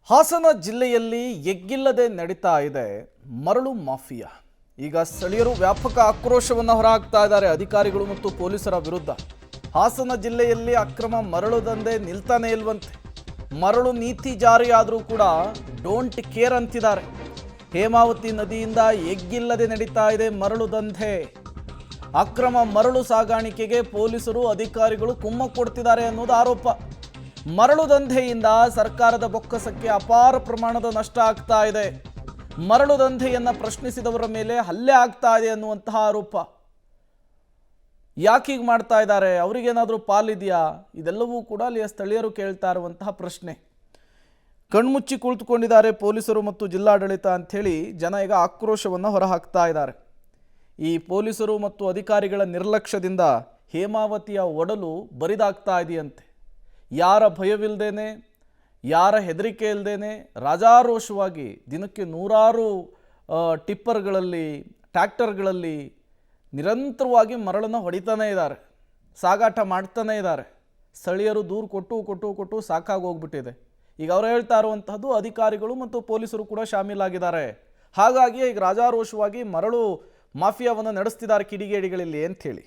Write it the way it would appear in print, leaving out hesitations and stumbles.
ಹಾಸನ ಜಿಲ್ಲೆಯಲ್ಲಿ ಎಗ್ಗಿಲ್ಲದೆ ನಡೀತಾ ಇದೆ ಮರಳು ಮಾಫಿಯಾ. ಈಗ ಸ್ಥಳೀಯರು ವ್ಯಾಪಕ ಆಕ್ರೋಶವನ್ನು ಹೊರಹಾಕ್ತಾ ಇದ್ದಾರೆ ಅಧಿಕಾರಿಗಳು ಮತ್ತು ಪೊಲೀಸರ ವಿರುದ್ಧ. ಹಾಸನ ಜಿಲ್ಲೆಯಲ್ಲಿ ಅಕ್ರಮ ಮರಳು ದಂಧೆ ನಿಲ್ತಾನೆ ಇಲ್ವಂತೆ. ಮರಳು ನೀತಿ ಜಾರಿಯಾದರೂ ಕೂಡ ಡೋಂಟ್ ಕೇರ್ ಅಂತಿದ್ದಾರೆ. ಹೇಮಾವತಿ ನದಿಯಿಂದ ಎಗ್ಗಿಲ್ಲದೆ ನಡೀತಾ ಇದೆ ಮರಳು ದಂಧೆ. ಅಕ್ರಮ ಮರಳು ಸಾಗಾಣಿಕೆಗೆ ಪೊಲೀಸರು ಅಧಿಕಾರಿಗಳು ಕುಮ್ಮಕ್ಕು ಕೊಡ್ತಿದ್ದಾರೆ ಅನ್ನೋದು ಆರೋಪ. ಮರಳು ದಂಧೆಯಿಂದ ಸರ್ಕಾರದ ಬೊಕ್ಕಸಕ್ಕೆ ಅಪಾರ ಪ್ರಮಾಣದ ನಷ್ಟ ಆಗ್ತಾ ಇದೆ. ಮರಳು ದಂಧೆಯನ್ನು ಪ್ರಶ್ನಿಸಿದವರ ಮೇಲೆ ಹಲ್ಲೆ ಆಗ್ತಾ ಇದೆ ಅನ್ನುವಂತಹ ಆರೋಪ. ಯಾಕೆ ಹೀಗೆ ಮಾಡ್ತಾ ಇದ್ದಾರೆ, ಅವರಿಗೇನಾದರೂ ಪಾಲಿದೆಯಾ? ಇದೆಲ್ಲವೂ ಕೂಡ ಅಲ್ಲಿಯ ಸ್ಥಳೀಯರು ಕೇಳ್ತಾ ಇರುವಂತಹ ಪ್ರಶ್ನೆ. ಕಣ್ಮುಚ್ಚಿ ಕುಳಿತುಕೊಂಡಿದ್ದಾರೆ ಪೊಲೀಸರು ಮತ್ತು ಜಿಲ್ಲಾಡಳಿತ ಅಂಥೇಳಿ ಜನ ಈಗ ಆಕ್ರೋಶವನ್ನು ಹೊರಹಾಕ್ತಾ ಇದ್ದಾರೆ. ಈ ಪೊಲೀಸರು ಮತ್ತು ಅಧಿಕಾರಿಗಳ ನಿರ್ಲಕ್ಷ್ಯದಿಂದ ಹೇಮಾವತಿಯ ಒಡಲು ಬರಿದಾಗ್ತಾ ಇದೆಯಂತೆ. ಯಾರ ಭಯವಿಲ್ಲದೇನೆ, ಯಾರ ಹೆದರಿಕೆ ಇಲ್ಲದೇನೆ ರಾಜಾರೋಷವಾಗಿ ದಿನಕ್ಕೆ ನೂರಾರು ಟಿಪ್ಪರ್ಗಳಲ್ಲಿ, ಟ್ರ್ಯಾಕ್ಟರ್ಗಳಲ್ಲಿ ನಿರಂತರವಾಗಿ ಮರಳನ್ನು ಹೊಡಿತಾನೇ ಇದ್ದಾರೆ, ಸಾಗಾಟ ಮಾಡ್ತಾನೇ ಇದ್ದಾರೆ. ಸ್ಥಳೀಯರು ದೂರು ಕೊಟ್ಟು ಸಾಕಾಗಿ ಹೋಗ್ಬಿಟ್ಟಿದೆ. ಈಗ ಅವರು ಹೇಳ್ತಾ ಇರುವಂತಹದ್ದು ಅಧಿಕಾರಿಗಳು ಮತ್ತು ಪೊಲೀಸರು ಕೂಡ ಶಾಮೀಲಾಗಿದ್ದಾರೆ. ಹಾಗಾಗಿ ಈಗ ರಾಜಾರೋಷವಾಗಿ ಮರಳು ಮಾಫಿಯಾವನ್ನು ನಡೆಸ್ತಿದ್ದಾರೆ ಕಿಡಿಗೇಡಿಗಳಲ್ಲಿ ಅಂಥೇಳಿ.